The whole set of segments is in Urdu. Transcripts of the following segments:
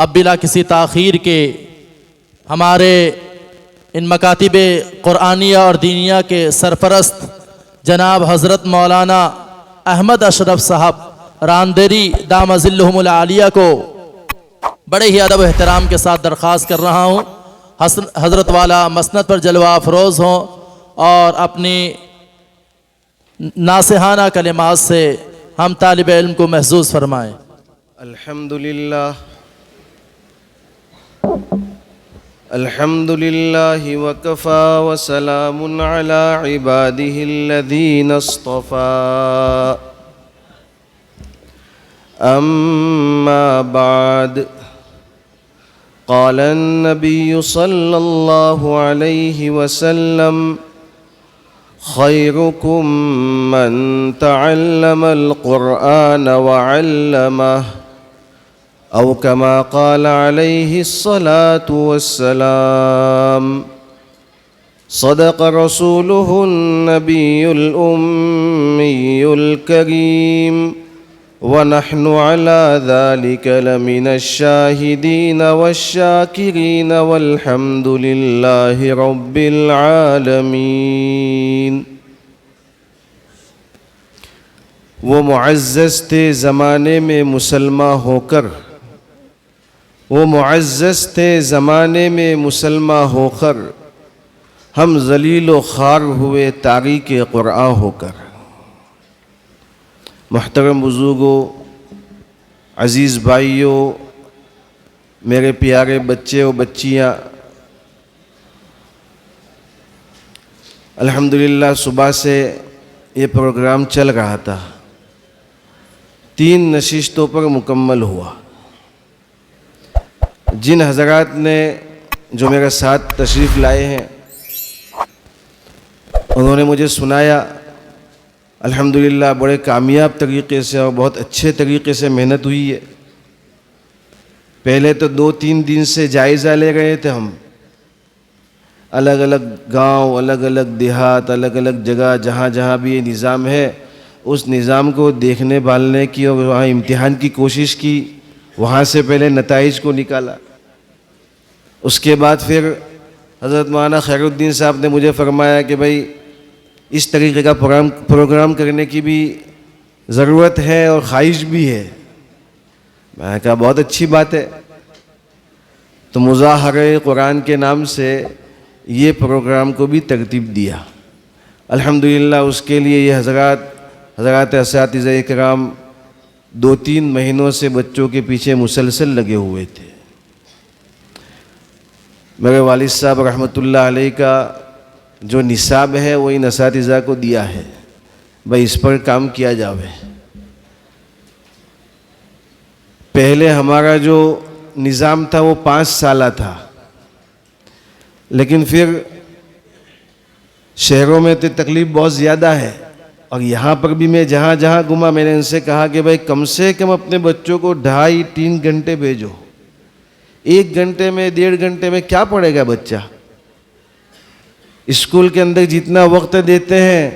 اب بلا کسی تاخیر کے ہمارے ان مکاتب قرآنیہ اور دینیہ کے سرپرست جناب حضرت مولانا احمد اشرف صاحب راندری دام ظلہم العالیہ کو بڑے ہی ادب و احترام کے ساتھ درخواست کر رہا ہوں حضرت والا مسند پر جلوہ افروز ہوں اور اپنی ناصحانہ کلمات سے ہم طالب علم کو محظوظ فرمائیں۔ الحمد لله وكفى وسلام على عباده الذين اصطفى أما بعد قال النبي صلى الله عليه وسلم خيركم من تعلم القرآن وعلمه أو كما قال عليه الصلاة والسلام صدق رسوله النبي الأمي الكريم ونحن على ذلك لمن الشاهدين والشاكرين والحمد لله رب العالمين۔ وہ معزز تھے زمانے میں مسلمان ہو کر، وہ معزز تھے زمانے میں مسلمان ہو کر، ہم ذلیل و خوار ہوئے تاریک قرآن ہو کر۔ محترم بزرگوں، عزیز بھائیوں، میرے پیارے بچے و بچیاں، الحمدللہ صبح سے یہ پروگرام چل رہا تھا، 3 نشستوں پر مکمل ہوا۔ جن حضرات نے جو میرے ساتھ تشریف لائے ہیں انہوں نے مجھے سنایا، الحمدللہ بڑے کامیاب طریقے سے اور بہت اچھے طریقے سے محنت ہوئی ہے۔ پہلے تو 2-3 دن سے جائزہ لے رہے تھے ہم، الگ الگ گاؤں، الگ الگ دیہات، الگ الگ جگہ جہاں جہاں بھی یہ نظام ہے اس نظام کو دیکھنے بھالنے کی اور وہاں امتحان کی کوشش کی، وہاں سے پہلے نتائج کو نکالا۔ اس کے بعد پھر حضرت مولانا خیر الدین صاحب نے مجھے فرمایا کہ بھائی اس طریقے کا پروگرام کرنے کی بھی ضرورت ہے اور خواہش بھی ہے۔ میں نے کہا بہت اچھی بات ہے، تو مظاہرہ قرآن کے نام سے یہ پروگرام کو بھی ترتیب دیا۔ الحمدللہ اس کے لیے یہ حضرات اساتذہ کرام 2-3 مہینوں سے بچوں کے پیچھے مسلسل لگے ہوئے تھے۔ میرے والد صاحب رحمۃ اللہ علیہ کا جو نصاب ہے وہ ان اساتذہ کو دیا ہے، بھائی اس پر کام کیا جاوے۔ پہلے ہمارا جو نظام تھا وہ 5 سالہ تھا، لیکن پھر شہروں میں تو تکلیف بہت زیادہ ہے، اور یہاں پر بھی میں جہاں جہاں گھما میں نے ان سے کہا کہ بھائی کم سے کم اپنے بچوں کو 2.5-3 گھنٹے بھیجو۔ 1 گھنٹے میں 1.5 گھنٹے میں کیا پڑھے گا بچہ؟ اسکول کے اندر جتنا وقت دیتے ہیں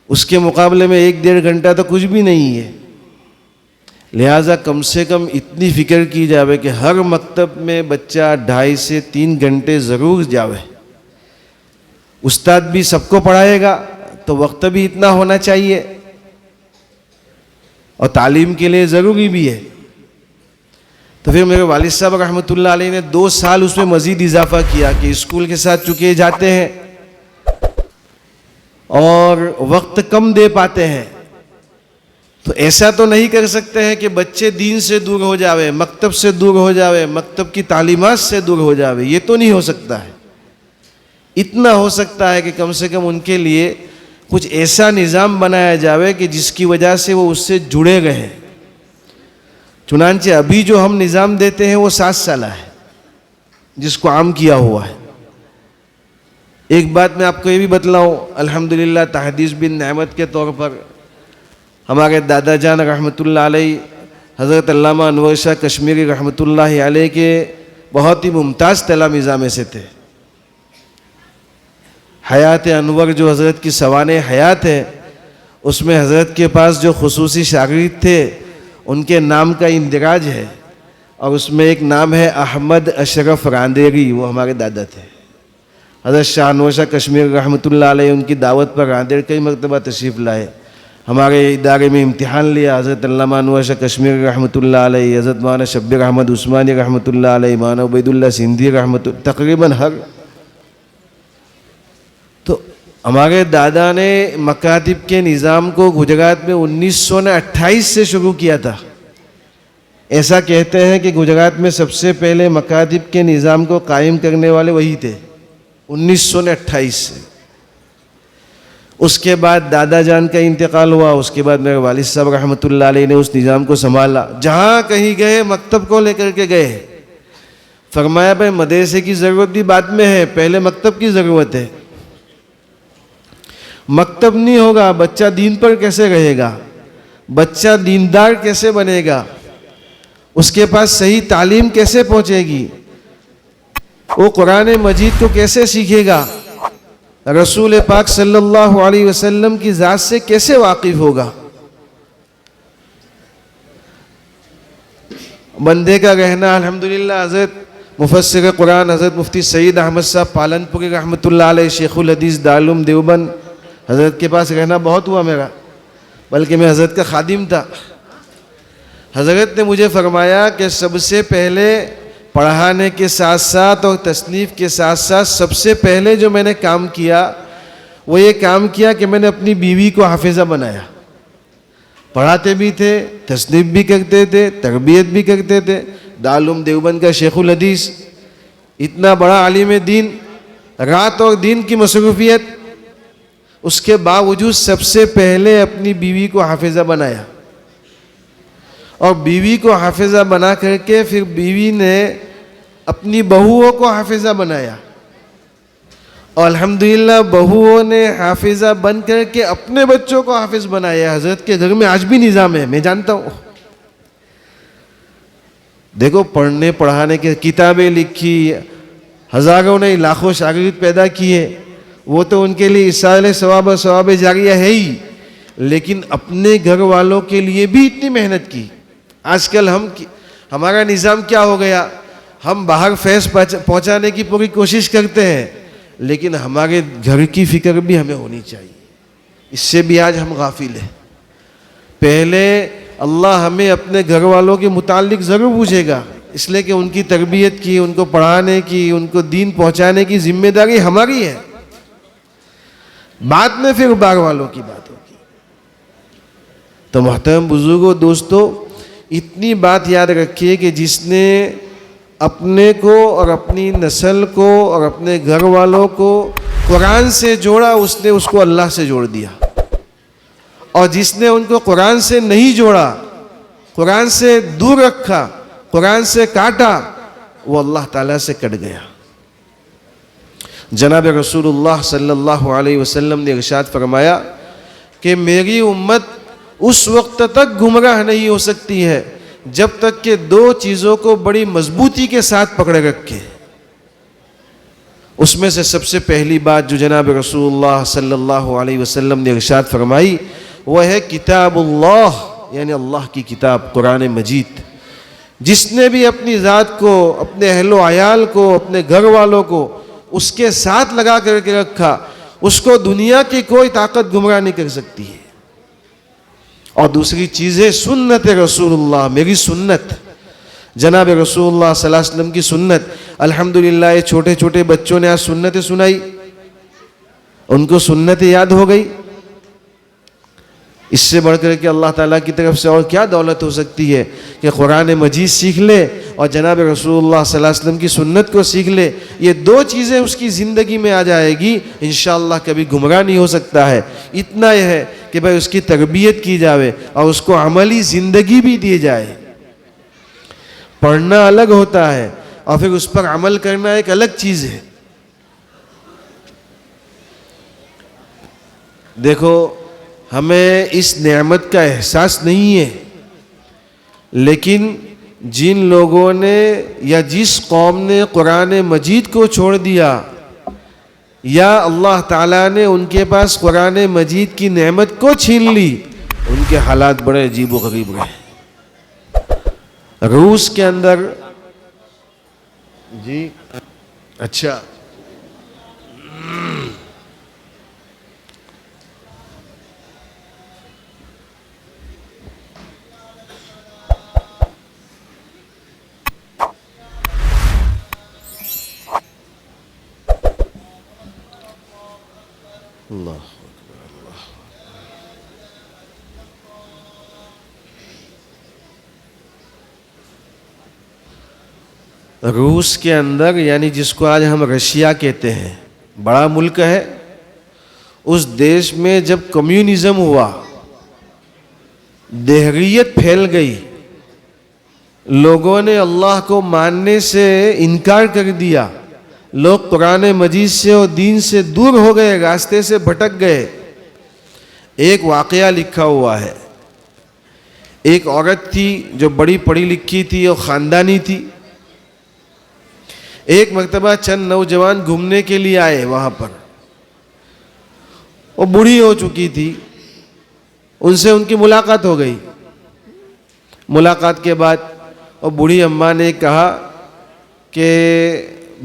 اس کے مقابلے میں 1-1.5 گھنٹہ تو کچھ بھی نہیں ہے۔ لہٰذا کم سے کم اتنی فکر کی جاوے کہ ہر مکتب میں بچہ 2.5 سے 3 گھنٹے ضرور جاوے۔ استاد بھی سب کو پڑھائے گا تو وقت بھی اتنا ہونا چاہیے، اور تعلیم کے لیے ضروری بھی ہے۔ تو پھر میرے والد صاحب رحمۃ اللہ علیہ نے 2 سال اس میں مزید اضافہ کیا کہ اسکول کے ساتھ چونکہ جاتے ہیں اور وقت کم دے پاتے ہیں، تو ایسا تو نہیں کر سکتے ہیں کہ بچے دین سے دور ہو جاوے، مکتب سے دور ہو جاوے، مکتب کی تعلیمات سے دور ہو جاوے، یہ تو نہیں ہو سکتا ہے۔ اتنا ہو سکتا ہے کہ کم سے کم ان کے لیے کچھ ایسا نظام بنایا جاوے کہ جس کی وجہ سے وہ اس سے جڑے رہیں۔ چنانچہ ابھی جو ہم نظام دیتے ہیں وہ 7 سالہ ہے، جس کو عام کیا ہوا ہے۔ ایک بات میں آپ کو یہ بھی بتلاؤں، الحمدللہ تحدیث بن نعمت کے طور پر ہمارے دادا جان رحمۃ اللہ علیہ حضرت علامہ انور شاہ کشمیری رحمۃ اللہ علیہ کے بہت ہی ممتاز تلامذہ میں سے تھے۔ حیات انور جو حضرت کی سوانح حیات ہے، اس میں حضرت کے پاس جو خصوصی شاگرد تھے ان کے نام کا اندراج ہے، اور اس میں ایک نام ہے احمد اشرف راندیری، وہ ہمارے دادا تھے. حضرت شاہ نور شاہ کشمیر رحمۃ اللہ علیہ ان کی دعوت پر راندیر کئی مرتبہ تشریف لائے. ہمارے ادارے میں امتحان لیا. حضرت علامہ انور شاہ کشمیر رحمۃ اللہ علیہ، حضرت مولانا شبیر احمد عثمانی رحمۃ اللہ علیہ، مولانا عبید اللہ سندھی رحمۃ اللہ، تقریباً تو ہمارے دادا نے مکاتب کے نظام کو گجرات میں 1928 سے شروع کیا تھا. ایسا کہتے ہیں کہ گجرات میں سب سے پہلے مکاتب کے نظام کو قائم کرنے والے وہی تھے 1928 سے. اس کے بعد دادا جان کا انتقال ہوا. اس کے بعد میرے والد صاحب رحمۃ اللہ علیہ نے اس نظام کو سنبھالا. جہاں کہیں گئے مکتب کو لے کر کے گئے. فرمایا بھائی مدرسے کی ضرورت بھی بعد میں ہے، پہلے مکتب کی ضرورت ہے. مکتب نہیں ہوگا بچہ دین پر کیسے رہے گا، بچہ دیندار کیسے بنے گا، اس کے پاس صحیح تعلیم کیسے پہنچے گی، وہ قرآن مجید کو کیسے سیکھے گا، رسول پاک صلی اللہ علیہ وسلم کی ذات سے کیسے واقف ہوگا. بندے کا رہنا الحمدللہ حضرت مفسر قرآن حضرت مفتی سعید احمد صاحب پالنپوری رحمۃ اللہ علیہ شیخ الحدیث دارالعلوم دیوبند، حضرت کے پاس رہنا بہت ہوا میرا، بلکہ میں حضرت کا خادم تھا. حضرت نے مجھے فرمایا کہ سب سے پہلے پڑھانے کے ساتھ ساتھ اور تصنیف کے ساتھ ساتھ سب سے پہلے جو میں نے کام کیا وہ یہ کام کیا کہ میں نے اپنی بیوی کو حافظہ بنایا. پڑھاتے بھی تھے، تصنیف بھی کرتے تھے، تربیت بھی کرتے تھے. دارالعلوم دیوبند کا شیخ الحدیث، اتنا بڑا عالم دین، رات اور دین کی مصروفیت، اس کے باوجود سب سے پہلے اپنی بیوی کو حافظہ بنایا. اور بیوی کو حافظہ بنا کر کے پھر بیوی نے اپنی بہوؤں کو حافظہ بنایا. اور الحمدللہ بہوؤں نے حافظہ بن کر کے اپنے بچوں کو حافظ بنایا. حضرت کے گھر میں آج بھی نظام ہے، میں جانتا ہوں. دیکھو پڑھنے پڑھانے کے کتابیں لکھی، ہزاروں نے لاکھوں شاگرد پیدا کیے، وہ تو ان کے لیے ایصال ثواب جاریہ ہے ہی، لیکن اپنے گھر والوں کے لیے بھی اتنی محنت کی. آج کل ہمارا نظام کیا ہو گیا، ہم باہر فیض پہنچانے کی پوری کوشش کرتے ہیں، لیکن ہمارے گھر کی فکر بھی ہمیں ہونی چاہیے. اس سے بھی آج ہم غافل ہیں. پہلے اللہ ہمیں اپنے گھر والوں کے متعلق ضرور پوچھے گا، اس لیے کہ ان کی تربیت کی، ان کو پڑھانے کی، ان کو دین پہنچانے کی ذمہ داری ہماری ہے. بعد میں پھر باہر والوں کی بات ہوگی. تو محترم بزرگوں، دوستو، اتنی بات یاد رکھیے کہ جس نے اپنے کو اور اپنی نسل کو اور اپنے گھر والوں کو قرآن سے جوڑا، اس نے اس کو اللہ سے جوڑ دیا. اور جس نے ان کو قرآن سے نہیں جوڑا، قرآن سے دور رکھا، قرآن سے کاٹا، وہ اللہ تعالیٰ سے کٹ گیا. جناب رسول اللہ صلی اللہ علیہ وسلم نے ارشاد فرمایا کہ میری امت اس وقت تک گمراہ نہیں ہو سکتی ہے جب تک کہ دو چیزوں کو بڑی مضبوطی کے ساتھ پکڑے رکھے. اس میں سے سب سے پہلی بات جو جناب رسول اللہ صلی اللہ علیہ وسلم نے ارشاد فرمائی وہ ہے کتاب اللہ، یعنی اللہ کی کتاب قرآن مجید. جس نے بھی اپنی ذات کو، اپنے اہل و عیال کو، اپنے گھر والوں کو اس کے ساتھ لگا کر کے رکھا، اس کو دنیا کی کوئی طاقت گمراہ نہیں کر سکتی ہے. اور دوسری چیز ہے سنت رسول اللہ، میری سنت، جناب رسول اللہ صلی اللہ علیہ وسلم کی سنت. الحمدللہ یہ چھوٹے چھوٹے بچوں نے آج سنتیں سنائی، ان کو سنتیں یاد ہو گئی. اس سے بڑھ کر کے اللہ تعالیٰ کی طرف سے اور کیا دولت ہو سکتی ہے کہ قرآن مجید سیکھ لے اور جناب رسول اللہ صلی اللہ علیہ وسلم کی سنت کو سیکھ لے. یہ دو چیزیں اس کی زندگی میں آ جائے گی، انشاءاللہ کبھی گمراہ نہیں ہو سکتا ہے. اتنا یہ ہے کہ بھائی اس کی تربیت کی جاوے اور اس کو عملی زندگی بھی دی جائے. پڑھنا الگ ہوتا ہے اور پھر اس پر عمل کرنا ایک الگ چیز ہے. دیکھو ہمیں اس نعمت کا احساس نہیں ہے، لیکن جن لوگوں نے یا جس قوم نے قرآن مجید کو چھوڑ دیا یا اللہ تعالیٰ نے ان کے پاس قرآن مجید کی نعمت کو چھین لی، ان کے حالات بڑے عجیب و غریب رہے. روس کے اندر جی اچھا اللہ روس کے اندر، یعنی جس کو آج ہم رشیا کہتے ہیں، بڑا ملک ہے، اس دیش میں جب کمیونزم ہوا، دہریت پھیل گئی، لوگوں نے اللہ کو ماننے سے انکار کر دیا، لوگ قرآن مجید سے اور دین سے دور ہو گئے، راستے سے بھٹک گئے۔ ایک واقعہ لکھا ہوا ہے، ایک عورت تھی جو بڑی پڑھی لکھی تھی اور خاندانی تھی۔ ایک مرتبہ چند نوجوان گھومنے کے لیے آئے وہاں پر، وہ بوڑھی ہو چکی تھی، ان سے ان کی ملاقات ہو گئی۔ ملاقات کے بعد وہ بوڑھی اماں نے کہا کہ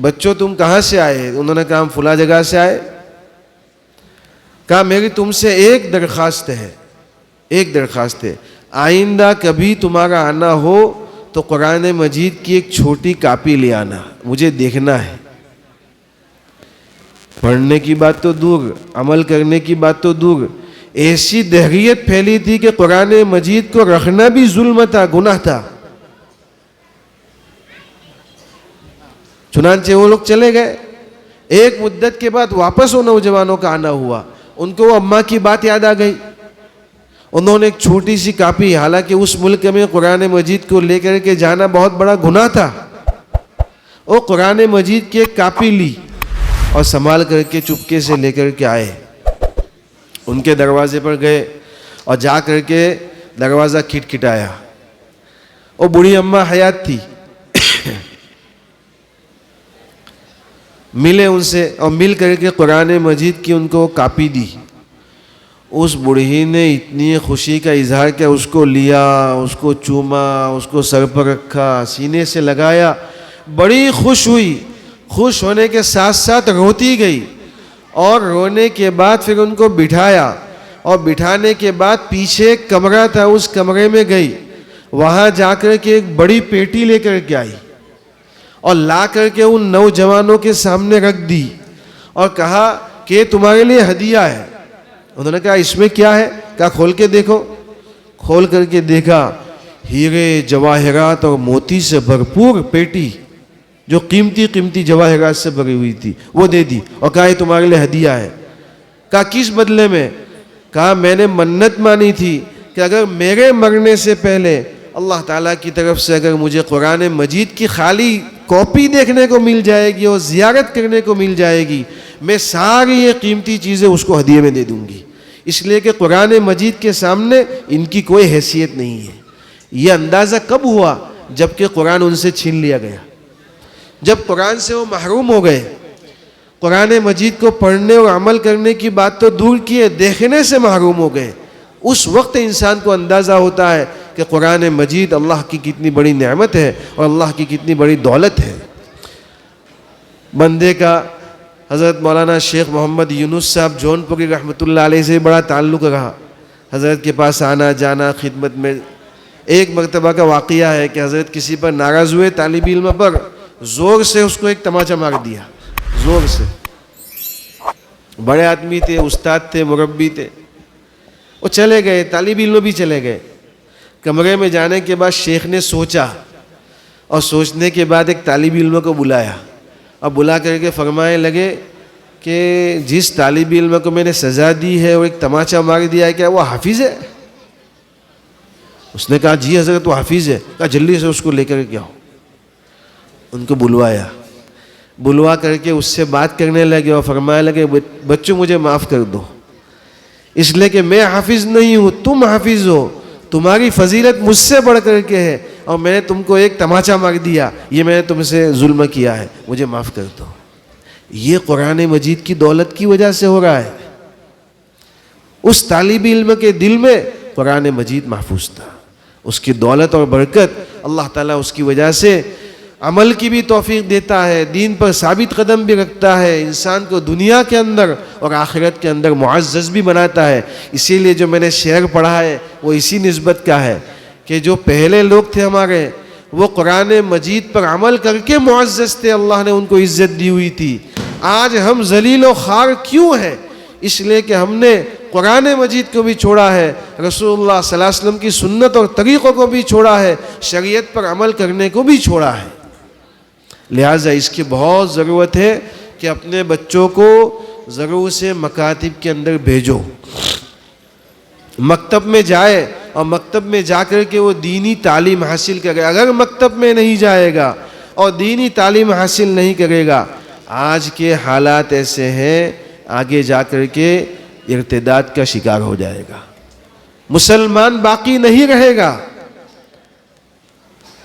بچوں تم کہاں سے آئے؟ انہوں نے کہا ہم فلاں جگہ سے آئے۔ کہا میری تم سے ایک درخواست ہے، ایک درخواست ہے، آئندہ کبھی تمہارا آنا ہو تو قرآن مجید کی ایک چھوٹی کاپی لے آنا، مجھے دیکھنا ہے۔ پڑھنے کی بات تو دور، عمل کرنے کی بات تو دور، ایسی دہریت پھیلی تھی کہ قرآن مجید کو رکھنا بھی ظلم تھا، گناہ تھا۔ چنانچہ وہ لوگ چلے گئے۔ ایک مدت کے بعد واپس وہ نوجوانوں کا آنا ہوا، ان کو وہ اماں کی بات یاد آ گئی۔ انہوں نے ایک چھوٹی سی کاپی، حالانکہ اس ملک میں قرآن مجید کو لے کر کے جانا بہت بڑا گناہ تھا، وہ قرآن مجید کی ایک کاپی لی اور سنبھال کر کے چپکے سے لے کر کے آئے۔ ان کے دروازے پر گئے اور جا کر کے دروازہ کھٹکھٹایا۔ وہ بوڑھی اماں حیات تھی، ملے ان سے اور مل کر کے قرآن مجید کی ان کو کاپی دی۔ اس بوڑھی نے اتنی خوشی کا اظہار کیا، اس کو لیا، اس کو چوما، اس کو سر پر رکھا، سینے سے لگایا، بڑی خوش ہوئی۔ خوش ہونے کے ساتھ ساتھ روتی گئی، اور رونے کے بعد پھر ان کو بٹھایا، اور بٹھانے کے بعد پیچھے ایک کمرہ تھا، اس کمرے میں گئی، وہاں جا کر کے ایک بڑی پیٹی لے کر کے آئی اور لا کر کے ان نوجوانوں کے سامنے رکھ دی اور کہا کہ تمہارے لیے ہدیہ ہے۔ انہوں نے کہا اس میں کیا ہے؟ کہا کھول کے دیکھو۔ کھول کر کے دیکھا، ہیرے جواہرات اور موتی سے بھرپور پیٹی، جو قیمتی قیمتی جواہرات سے بھری ہوئی تھی، وہ دے دی اور کہا یہ تمہارے لیے ہدیہ ہے۔ کہا کس بدلے میں؟ کہا میں نے منت مانی تھی کہ اگر میرے مرنے سے پہلے اللہ تعالیٰ کی طرف سے اگر مجھے قرآن مجید کی خالی کاپی دیکھنے کو مل جائے گی اور زیارت کرنے کو مل جائے گی، میں ساری یہ قیمتی چیزیں اس کو ہدیے میں دے دوں گی، اس لیے کہ قرآن مجید کے سامنے ان کی کوئی حیثیت نہیں ہے۔ یہ اندازہ کب ہوا؟ جب کہ قرآن ان سے چھین لیا گیا، جب قرآن سے وہ محروم ہو گئے، قرآن مجید کو پڑھنے اور عمل کرنے کی بات تو دور کیے، دیکھنے سے محروم ہو گئے۔ اس وقت انسان کو اندازہ ہوتا ہے کہ قرآن مجید اللہ کی کتنی بڑی نعمت ہے اور اللہ کی کتنی بڑی دولت ہے۔ بندے کا حضرت مولانا شیخ محمد یونس صاحب جون پوری رحمۃ اللہ علیہ سے بڑا تعلق رہا، حضرت کے پاس آنا جانا، خدمت میں۔ ایک مرتبہ کا واقعہ ہے کہ حضرت کسی پر ناراض ہوئے، طالب علم پر زور سے اس کو ایک تماچا مار دیا، زور سے۔ بڑے آدمی تھے، استاد تھے، مربی تھے، وہ چلے گئے، طالب علم بھی چلے گئے۔ کمرے میں جانے کے بعد شیخ نے سوچا، اور سوچنے کے بعد ایک طالب علم کو بلایا اور بلا کر کے فرمانے لگے کہ جس طالب علم کو میں نے سزا دی ہے اور ایک تماچا مار دیا ہے، کیا وہ حافظ ہے؟ اس نے کہا جی حضرت وہ حافظ ہے۔ کہا جلدی سے اس کو لے کر کے آؤ۔ ان کو بلوایا، بلوا کر کے اس سے بات کرنے لگے اور فرمانے لگے بچوں مجھے معاف کر دو، اس لیے کہ میں حافظ نہیں ہوں، تم حافظ ہو، تمہاری فضیلت مجھ سے بڑھ کر کے ہے، اور میں نے تم کو ایک تماچا مار دیا، یہ میں نے تم سے ظلم کیا ہے، مجھے معاف کر دو۔ یہ قرآن مجید کی دولت کی وجہ سے ہو رہا ہے۔ اس طالب علم کے دل میں قرآن مجید محفوظ تھا، اس کی دولت اور برکت اللہ تعالیٰ اس کی وجہ سے عمل کی بھی توفیق دیتا ہے، دین پر ثابت قدم بھی رکھتا ہے، انسان کو دنیا کے اندر اور آخرت کے اندر معزز بھی بناتا ہے۔ اسی لیے جو میں نے شعر پڑھا ہے وہ اسی نسبت کا ہے کہ جو پہلے لوگ تھے ہمارے، وہ قرآن مجید پر عمل کر کے معزز تھے، اللہ نے ان کو عزت دی ہوئی تھی۔ آج ہم ذلیل و خوار کیوں ہیں؟ اس لیے کہ ہم نے قرآن مجید کو بھی چھوڑا ہے، رسول اللہ صلی اللہ علیہ وسلم کی سنت اور طریقوں کو بھی چھوڑا ہے، شریعت پر عمل کرنے کو بھی چھوڑا ہے۔ لہٰذا اس کی بہت ضرورت ہے کہ اپنے بچوں کو ضرور سے مکاتب کے اندر بھیجو، مکتب میں جائے اور مکتب میں جا کر کے وہ دینی تعلیم حاصل کرے۔ اگر مکتب میں نہیں جائے گا اور دینی تعلیم حاصل نہیں کرے گا، آج کے حالات ایسے ہیں، آگے جا کر کے ارتداد کا شکار ہو جائے گا، مسلمان باقی نہیں رہے گا۔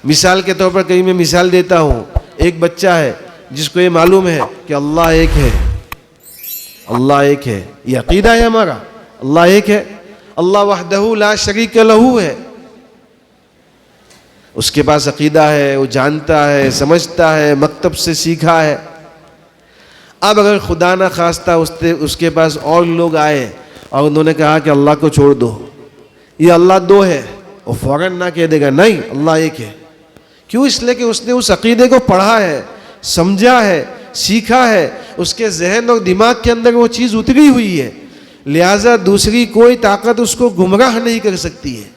مثال کے طور پر کہیں میں مثال دیتا ہوں، ایک بچہ ہے جس کو یہ معلوم ہے کہ اللہ ایک ہے، اللہ ایک ہے، یہ عقیدہ ہے ہمارا، اللہ ایک ہے، اللہ وحدہ لا شریک لہ ہے، اس کے پاس عقیدہ ہے، وہ جانتا ہے، سمجھتا ہے، مکتب سے سیکھا ہے۔ اب اگر خدا نہ خواستہ اس کے پاس اور لوگ آئے اور انہوں نے کہا کہ اللہ کو چھوڑ دو، یہ اللہ دو ہے، وہ فوراً نہ کہہ دے گا نہیں اللہ ایک ہے۔ کیوں؟ اس لیے کہ اس نے اس عقیدے کو پڑھا ہے، سمجھا ہے، سیکھا ہے، اس کے ذہن اور دماغ کے اندر وہ چیز اتری ہوئی ہے، لہٰذا دوسری کوئی طاقت اس کو گمراہ نہیں کر سکتی ہے۔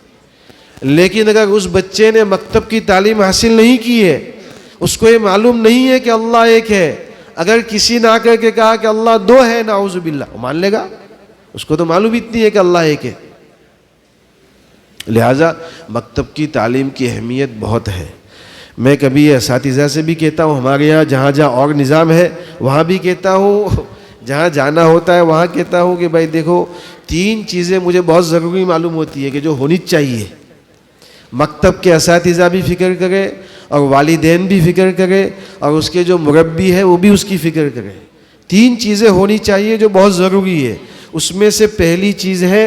لیکن اگر اس بچے نے مکتب کی تعلیم حاصل نہیں کی ہے، اس کو یہ معلوم نہیں ہے کہ اللہ ایک ہے، اگر کسی نے آ کر کے کہا کہ اللہ دو ہے، نعوذ باللہ، وہ مان لے گا؟ اس کو تو معلوم اتنی ہے کہ اللہ ایک ہے۔ لہٰذا مکتب کی تعلیم کی اہمیت بہت ہے۔ میں کبھی اساتذہ سے بھی کہتا ہوں، ہمارے یہاں جہاں جہاں اور نظام ہے وہاں بھی کہتا ہوں، جہاں جانا ہوتا ہے وہاں کہتا ہوں کہ بھائی دیکھو، تین چیزیں مجھے بہت ضروری معلوم ہوتی ہے کہ جو ہونی چاہیے۔ مکتب کے اساتذہ بھی فکر کرے اور والدین بھی فکر کرے اور اس کے جو مربی ہے وہ بھی اس کی فکر کرے۔ تین چیزیں ہونی چاہیے جو بہت ضروری ہے۔ اس میں سے پہلی چیز ہے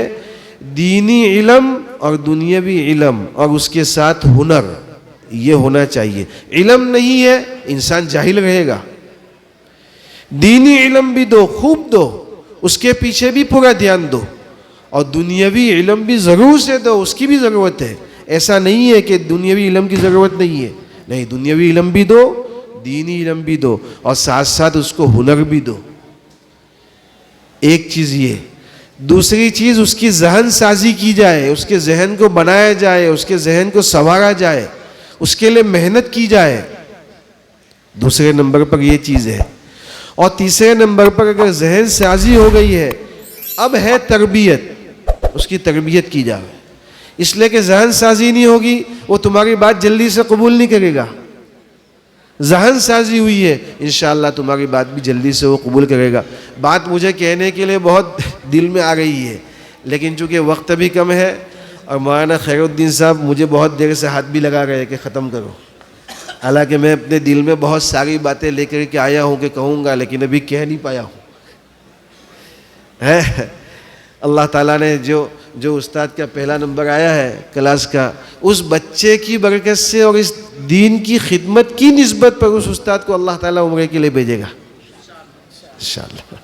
دینی علم اور دنیاوی علم، اور اس کے ساتھ ہنر، یہ ہونا چاہیے۔ علم نہیں ہے انسان جاہل رہے گا۔ دینی علم بھی دو، خوب دو، اس کے پیچھے بھی پورا دھیان دو، اور دنیاوی علم بھی ضرور سے دو، اس کی بھی ضرورت ہے۔ ایسا نہیں ہے کہ دنیاوی علم کی ضرورت نہیں ہے، نہیں، دنیاوی علم بھی دو، دینی علم بھی دو، اور ساتھ ساتھ اس کو ہنر بھی دو۔ ایک چیز یہ۔ دوسری چیز، اس کی ذہن سازی کی جائے، اس کے ذہن کو بنایا جائے، اس کے ذہن کو سنوارا جائے، اس کے لیے محنت کی جائے۔ دوسرے نمبر پر یہ چیز ہے۔ اور تیسرے نمبر پر اگر ذہن سازی ہو گئی ہے، اب ہے تربیت، اس کی تربیت کی جائے۔ اس لیے کہ ذہن سازی نہیں ہوگی، وہ تمہاری بات جلدی سے قبول نہیں کرے گا۔ ذہن سازی ہوئی ہے، انشاءاللہ تمہاری بات بھی جلدی سے وہ قبول کرے گا۔ بات مجھے کہنے کے لیے بہت دل میں آ رہی ہے، لیکن چونکہ وقت بھی کم ہے اور مولانا خیر الدین صاحب مجھے بہت دیر سے ہاتھ بھی لگا رہے کہ ختم کرو، حالانکہ میں اپنے دل میں بہت ساری باتیں لے کر کے آیا ہوں کہ کہوں گا، لیکن ابھی کہہ نہیں پایا ہوں۔ اللہ تعالیٰ نے جو استاد کا پہلا نمبر آیا ہے کلاس کا، اس بچے کی برکت سے اور اس دین کی خدمت کی نسبت پر اس استاد کو اللہ تعالیٰ عمرے کے لیے بھیجے گا انشاءاللہ۔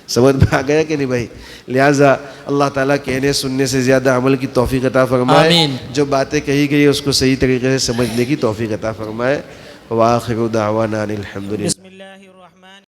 سمجھ میں آ گیا کہ نہیں بھائی؟ لہٰذا اللہ تعالیٰ کہنے سننے سے زیادہ عمل کی توفیق عطا فرمائے، آمین۔ جو باتیں کہی گئی اس کو صحیح طریقے سے سمجھنے کی توفیق عطا فرمائے۔ وآخر دعوانا ان الحمدللہ۔